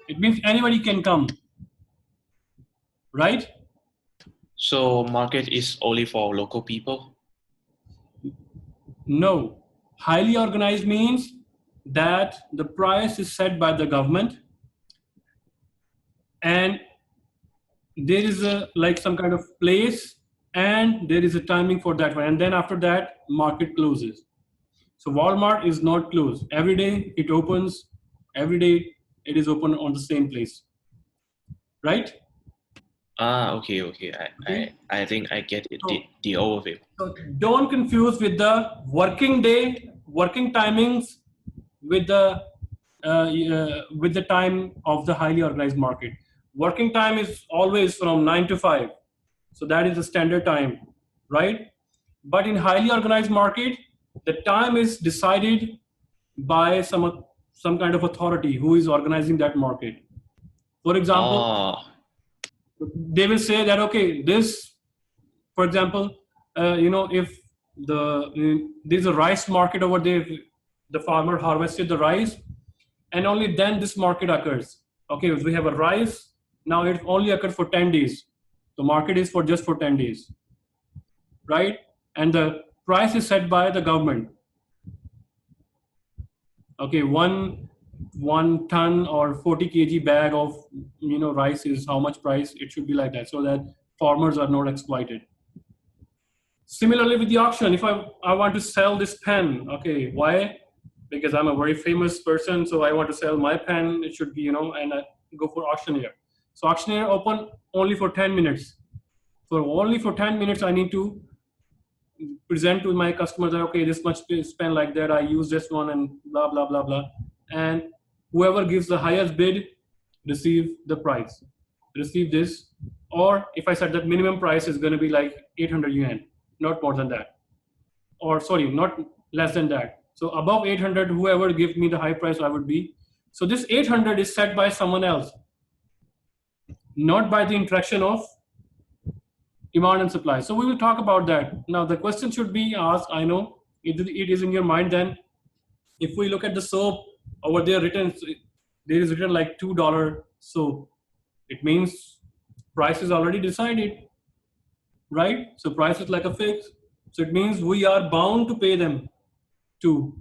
It means anybody can come, right? So market is only for local people? No. Highly organized means that the price is set by the government and there is a like some kind of place and there is a timing for that one, and then after that market closes. So Walmart is not closed. Every day it opens, every day it is open on the same place, right? Ah, okay. Okay. I think I get it, So, the overview. so don't confuse with the working day, working timings with the time of the highly organized market. Working time is always from 9 to 5, so that is the standard time, right? But in highly organized market, the time is decided by some kind of authority who is organizing that market. For example, Oh, they will say that okay, this, for example, if there's a rice market over there, the farmer harvested the rice, and only then this market occurs. Okay, if we have a rice, now it only occurs for 10 days. The market is for just for 10 days, right? And the price is set by the government. Okay, one ton or 40 kg bag of rice is how much price it should be, like that, so that farmers are not exploited. Similarly with the auction, if I want to sell this pen, okay, why? Because I'm a very famous person, so I want to sell my pen, it should be, and I go for auctioneer. So auctioneer open only for 10 minutes. For only for 10 minutes, I need to present to my customers that, okay, this much spend like that, I use this one and blah, blah, blah, blah. And whoever gives the highest bid, receive the price, receive this. Or if I said that minimum price is going to be like 800 yuan, not more than that, or sorry, not less than that. So above 800, whoever gives me the high price, I would be. So this 800 is set by someone else, not by the interaction of demand and supply. So we will talk about that. Now the question should be asked, I know it is in your mind then. If we look at the soap over there written, there is written like $2 soap. It means price is already decided, right? So price is like a fix. So it means we are bound to pay them too.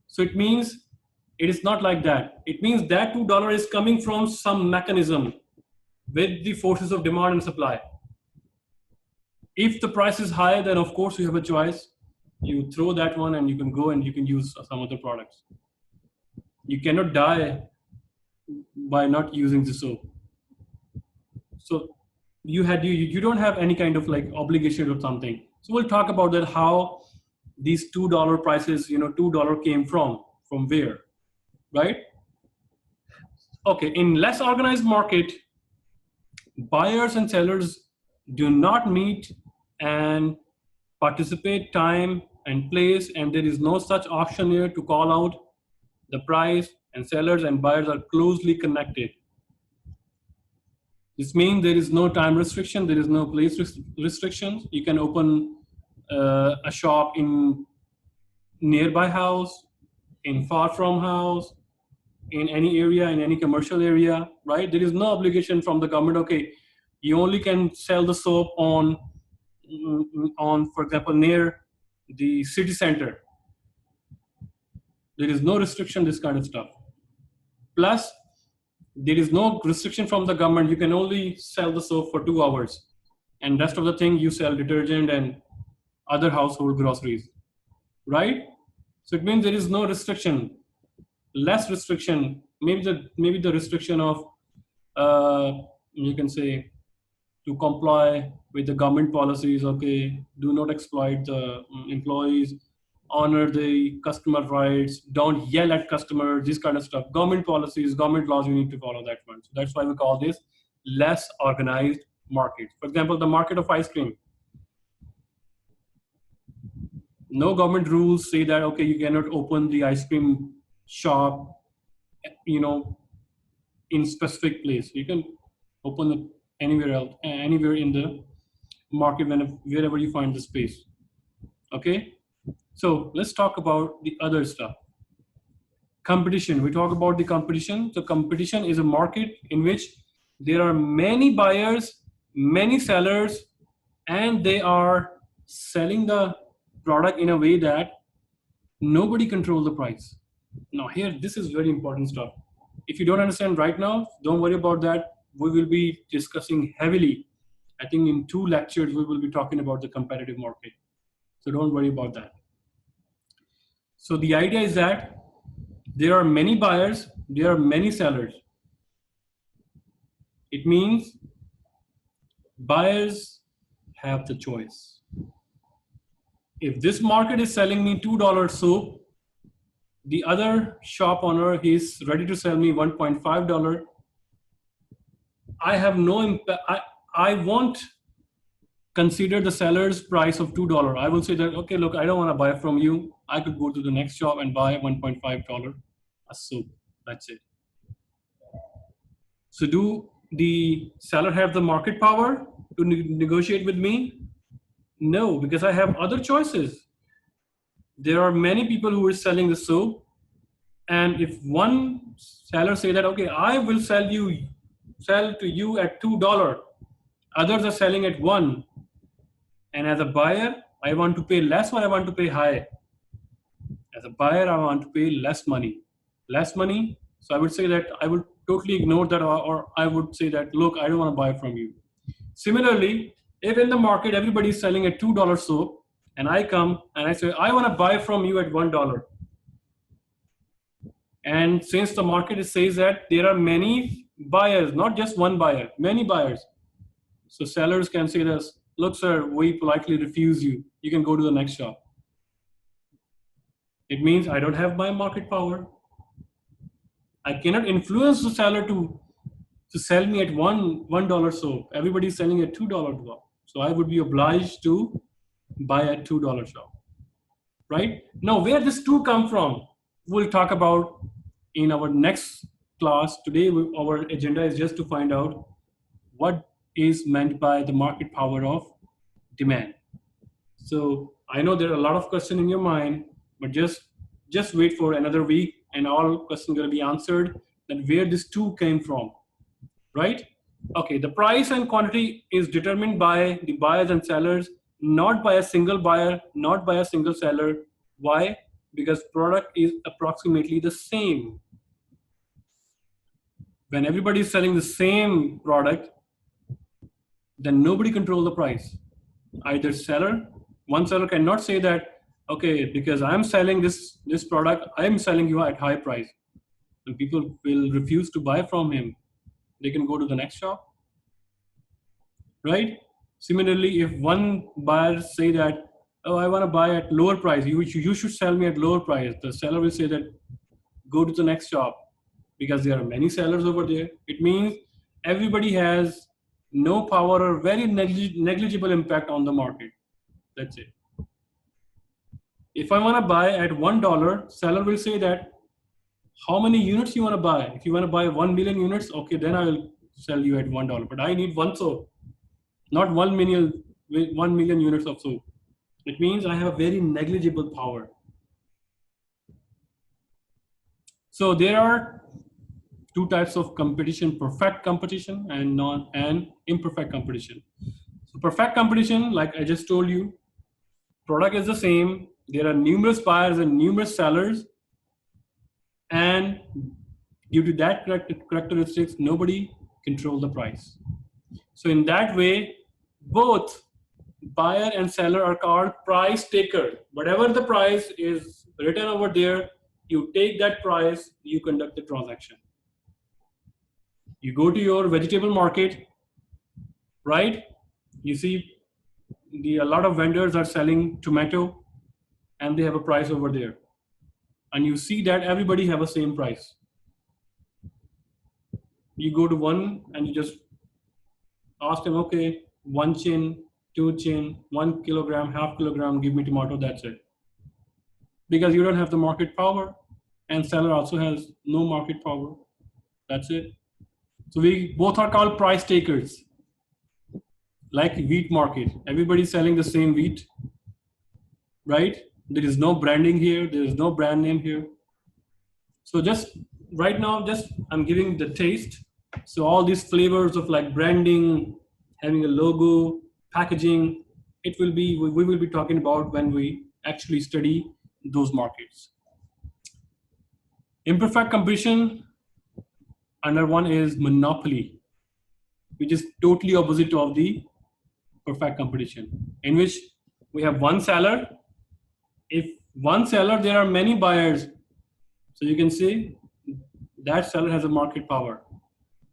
So it means it is not like that. It means that $2 is coming from some mechanism with the forces of demand and supply. If the price is high, then of course you have a choice. You throw that one and you can go and you can use some other products. You cannot die by not using the soap. So you don't have any kind of like obligation or something. So we'll talk about that, how these $2 prices, $2 came from where, right? Okay, in less organized market, buyers and sellers do not meet and participate time and place, and there is no such auctioneer to call out the price, and sellers and buyers are closely connected. This means there is no time restriction, there is no place restrictions. You can open a shop in nearby house, in far from house, in any area, in any commercial area, right? There is no obligation from the government, okay, you only can sell the soap on, for example, near the city center. There is no restriction, this kind of stuff. Plus, there is no restriction from the government. You can only sell the soap for 2 hours, and rest of the thing you sell detergent and other household groceries, right? So it means there is no restriction, less restriction. Maybe the restriction of you can say to comply with the government policies. Okay, do not exploit the employees, honor the customer rights, don't yell at customers, this kind of stuff. Government policies, government laws, you need to follow that one. So that's why we call this less organized market. For example, the market of ice cream. No government rules say that, okay, you cannot open the ice cream shop, in specific place. You can open it anywhere else, anywhere in the market, wherever you find the space. Okay, so let's talk about the other stuff. competition. We talk about the competition. So competition is a market in which there are many buyers, many sellers, and they are selling the product in a way that nobody controls the price. Now here, this is very important stuff. If you don't understand right now, don't worry about that. We will be discussing heavily. I think in 2 lectures, we will be talking about the competitive market. So don't worry about that. So the idea is that there are many buyers, there are many sellers. It means buyers have the choice. If this market is selling me $2 soap, the other shop owner is ready to sell me $1.5. I have no impact. I won't consider the seller's price of $2. I will say that, okay, look, I don't want to buy from you. I could go to the next shop and buy $1.5 a soap. That's it. So do the seller have the market power to negotiate with me? No, because I have other choices. There are many people who are selling the soap, and if one seller say that, okay, I will sell to you at $2, others are selling at $1, and as a buyer, I want to pay less or I want to pay high. As a buyer, I want to pay less money. So I would say that I would totally ignore that, or I would say that, look, I don't want to buy from you. Similarly, if in the market everybody is selling a $2 soap, and I come and I say, I want to buy from you at $1. And since the market says that there are many buyers, not just one buyer, many buyers. So sellers can say this, look, sir, we politely refuse you. You can go to the next shop. It means I don't have my market power. I cannot influence the seller to sell me at $1 soap. Everybody's selling at $2 soap. So I would be obliged to buy at $2 shop. Right? Now, where this two come from, we'll talk about in our next class. Today, our agenda is just to find out what is meant by the market power of demand. So I know there are a lot of questions in your mind, but just wait for another week and all questions are going to be answered, that where this two came from, right? Okay, the price and quantity is determined by the buyers and sellers, not by a single buyer, not by a single seller. Why? Because product is approximately the same. When everybody is selling the same product, then nobody controls the price. Either one seller cannot say that, okay, because I'm selling this product, I'm selling you at high price. And people will refuse to buy from him. They can go to the next shop, right? Similarly, if one buyer say that, oh, I want to buy at lower price, you should sell me at lower price. The seller will say that, go to the next shop, because there are many sellers over there. It means everybody has no power or very negligible impact on the market. That's it. If I want to buy at $1, seller will say that, how many units you want to buy? If you want to buy 1 million units, okay, then I will sell you at $1. But I need one soap, not 1 million units of soap. It means I have very negligible power. So there are two types of competition: perfect competition and imperfect competition. So perfect competition, like I just told you, product is the same. There are numerous buyers and numerous sellers. And due to that characteristics, nobody controls the price. So in that way, both buyer and seller are called price taker. Whatever the price is written over there, you take that price, you conduct the transaction. You go to your vegetable market, right? You see a lot of vendors are selling tomato and they have a price over there. And you see that everybody have a same price. You go to one and you just ask them, okay, 1 chin, 2 chin, 1 kilogram, half kilogram, give me tomato, that's it. Because you don't have the market power, and seller also has no market power. That's it. So we both are called price takers. Like wheat market, everybody's selling the same wheat, right? There is no branding here, there is no brand name here. So just right now, just I'm giving the taste. So all these flavors of like branding, having a logo, packaging, it will be, we will be talking about when we actually study those markets. Imperfect competition, under one is monopoly, which is totally opposite of the perfect competition, in which we have one seller. If one seller, there are many buyers. So you can say that seller has a market power.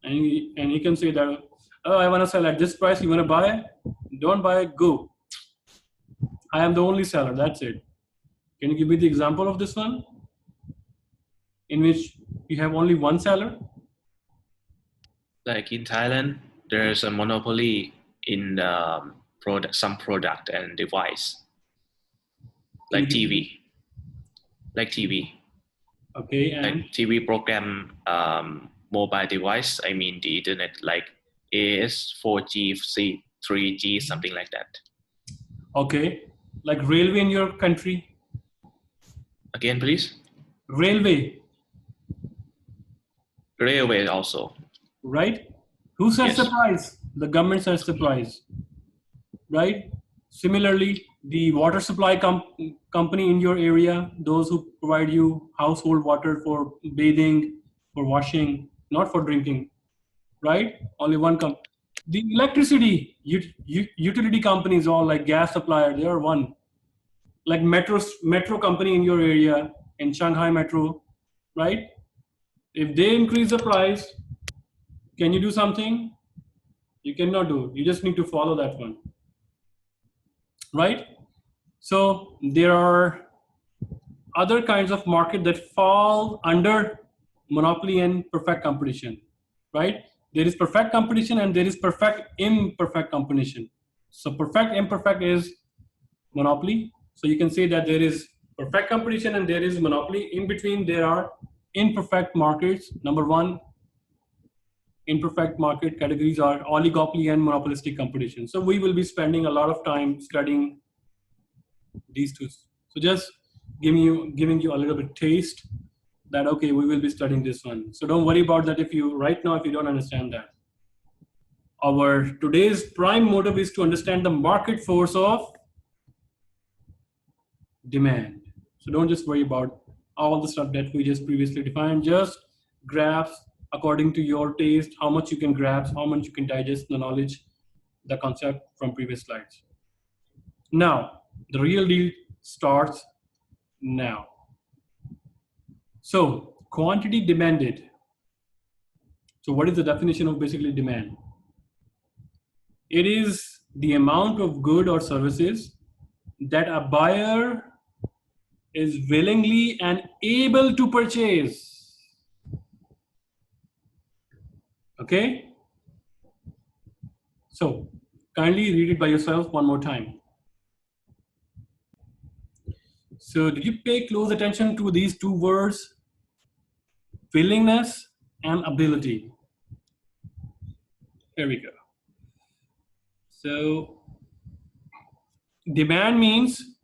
And he can say that, oh, I want to sell at this price. You want to buy? Don't buy, go. I am the only seller. That's it. Can you give me the example of this one in which you have only one seller? Like in Thailand, there's a monopoly in some product and device, Can you like give me? TV, like TV, Okay, and like TV program, mobile device. I mean the internet, like AS, 4G, 3G, something like that. okay, like railway in your country, Again, please. railway, Railway also. right? Who sets the Yes. price? The government sets the price, right? Similarly, the water supply company in your area, those who provide you household water for bathing, for washing, not for drinking, right? Only one company. The electricity utility companies, all like gas supplier, they are one. Like metro company in your area, in Shanghai Metro, right? If they increase the price, can you do something? You cannot do. You just need to follow that one, right? So there are other kinds of market that fall under monopoly and perfect competition, right? There is perfect competition and there is perfect imperfect competition. So perfect imperfect is monopoly. So you can say that there is perfect competition and there is monopoly. In between, there are imperfect markets. Number one, imperfect market categories are oligopoly and monopolistic competition. So we will be spending a lot of time studying these two. So just giving you a little bit taste that, okay, we will be studying this one. So don't worry about that if you right now if you don't understand that. Our today's prime motive is to understand the market force of demand. So don't just worry about all the stuff that we just previously defined. Just grasp according to your taste, how much you can grasp, how much you can digest the knowledge, the concept from previous slides. Now, the real deal starts now. So, quantity demanded. So, what is the definition of basically demand? It is the amount of good or services that a buyer is willingly and able to purchase. Okay? So, kindly read it by yourself one more time. So, did you pay close attention to these two words? Willingness and ability. Here we go. So, demand means